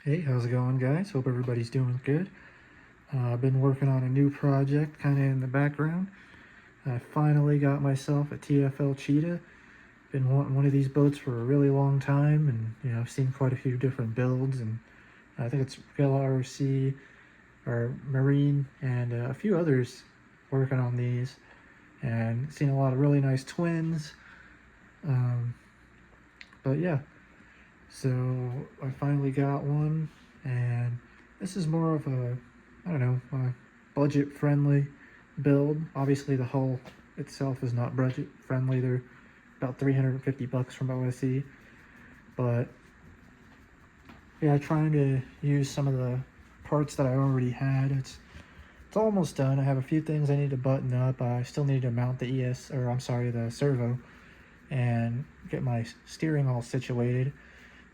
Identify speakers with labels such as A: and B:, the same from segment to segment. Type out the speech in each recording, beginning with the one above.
A: Hey, how's it going, guys? Hope everybody's doing good. I've been working on a new project kind of in the background. I finally got myself a TFL cheetah. Been wanting one of these boats for a really long time, and I've seen quite a few different builds, and I think it's RC or Marine and a few others working on these, and seen a lot of really nice twins. Um, but yeah, so I finally got one, and this is more of a, I don't know, a budget friendly build. Obviously, the hull itself is not budget friendly. They're about 350 bucks from OSE, but yeah, trying to use some of the parts that I already had. It's almost done. I have a few things I need to button up. I still need to mount the the servo, and get my steering all situated.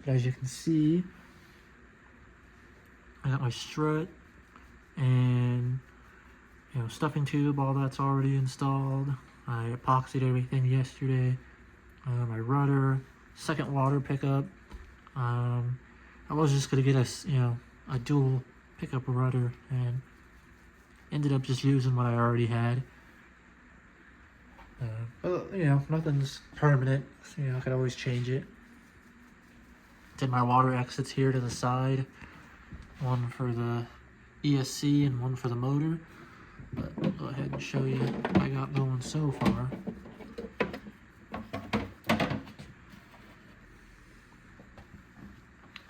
A: But as you can see, I got my strut and stuffing tube, all that's already installed. I epoxied everything yesterday. My rudder, second water pickup. I was just gonna get a dual pickup rudder, and ended up just using what I already had. But nothing's permanent. So, I could always change it. Did my water exits here to the side, one for the ESC and one for the motor. But I'll go ahead and show you what I got going so far.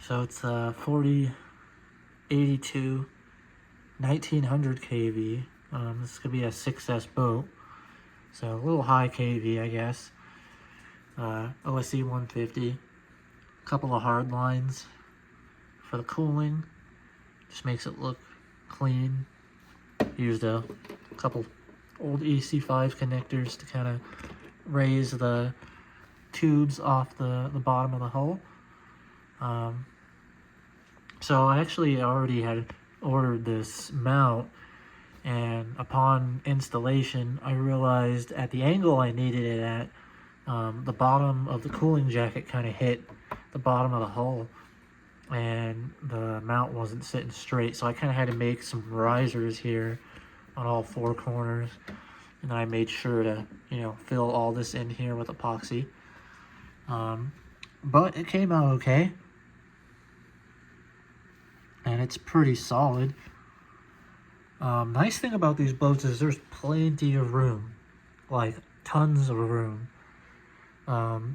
A: So it's a 4082 1900 kV. This could be a 6S boat, so a little high kV, I guess. OSE 150. A couple of hard lines for the cooling. Just makes it look clean. Used a couple old EC5 connectors to kind of raise the tubes off the bottom of the hull. So I actually already had ordered this mount, and upon installation I realized at the angle I needed it at, the bottom of the cooling jacket kind of hit the bottom of the hull, and the mount wasn't sitting straight, so I kind of had to make some risers here on all four corners, and I made sure to fill all this in here with epoxy. But it came out okay, and it's pretty solid. Nice thing about these boats is there's plenty of room, like tons of room.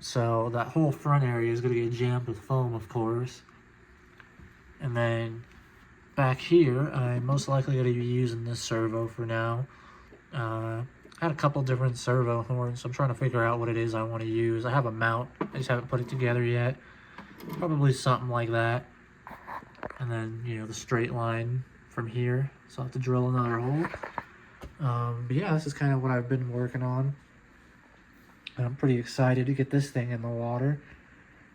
A: So that whole front area is going to get jammed with foam, of course. And then back here, I'm most likely going to be using this servo for now. I had a couple different servo horns, so I'm trying to figure out what it is I want to use. I have a mount, I just haven't put it together yet. Probably something like that. And then, the straight line from here, so I'll have to drill another hole. But yeah, this is kind of what I've been working on. And I'm pretty excited to get this thing in the water.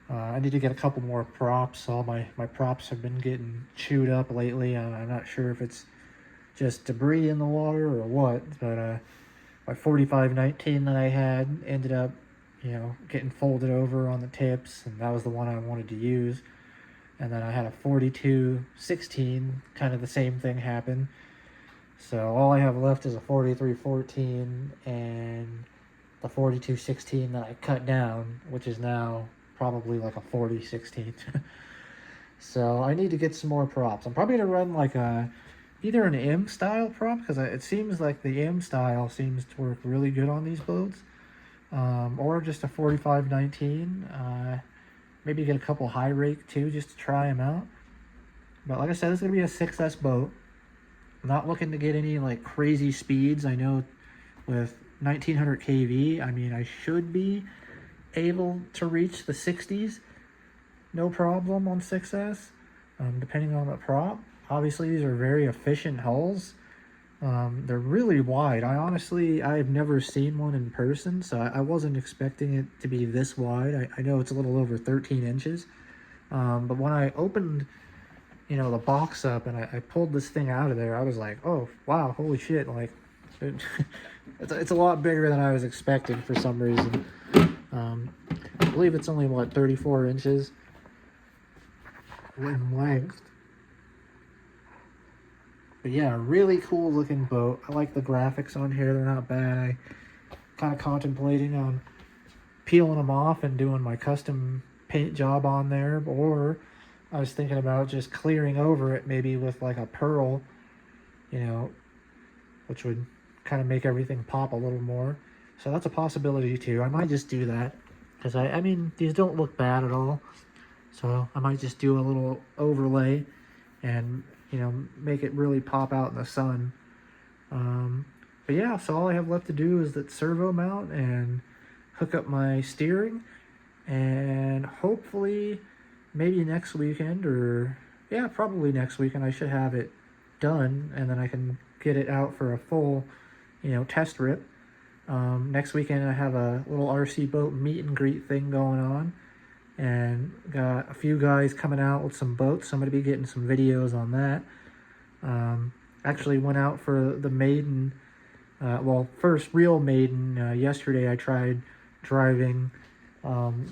A: I need to get a couple more props. All my props have been getting chewed up lately. I'm not sure if it's just debris in the water or what, but my 4519 that I had ended up, getting folded over on the tips, and that was the one I wanted to use. And then I had a 4216, kind of the same thing happen. So all I have left is a 4314 and the 4216 that I cut down, which is now probably like a 4016. So I need to get some more props. I'm probably gonna run like either an M style prop, because it seems like the M style seems to work really good on these boats, or just a 4519. Maybe get a couple high rake too, just to try them out. But like I said, it's gonna be a 6S boat. I'm not looking to get any like crazy speeds. I know with 1900 kV, I mean, I should be able to reach the 60s, no problem on 6S, depending on the prop. Obviously, these are very efficient hulls. They're really wide. I've never seen one in person, so I wasn't expecting it to be this wide. I know it's a little over 13 inches, but when I opened, the box up and I pulled this thing out of there, I was like, oh, wow, holy shit, like, it's a lot bigger than I was expecting for some reason. I believe it's only, 34 inches. in length. But yeah, really cool looking boat. I like the graphics on here. They're not bad. I kind of contemplating on peeling them off and doing my custom paint job on there, or I was thinking about just clearing over it maybe with like a pearl, you know, which would kind of make everything pop a little more. So that's a possibility too. I might just do that because I mean, these don't look bad at all. So I might just do a little overlay and, you know, make it really pop out in the sun. But yeah, so all I have left to do is that servo mount and hook up my steering, and hopefully maybe next weekend, or yeah, probably next weekend, I should have it done, and then I can get it out for a full, you know, test rip. Next weekend I have a little RC boat meet and greet thing going on, and got a few guys coming out with some boats. So I'm going to be getting some videos on that. Actually went out for the maiden, well, first real maiden. Yesterday I tried driving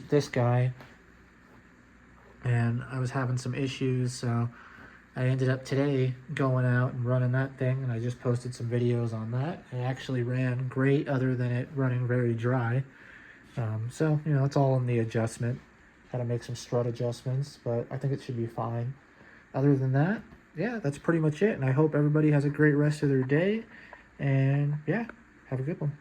A: this guy, and I was having some issues, so I ended up today going out and running that thing, and I just posted some videos on that. It actually ran great, other than it running very dry. So, you know, it's all in the adjustment. Had to make some strut adjustments, but I think it should be fine. Other than that, yeah, that's pretty much it, and I hope everybody has a great rest of their day, and yeah, have a good one.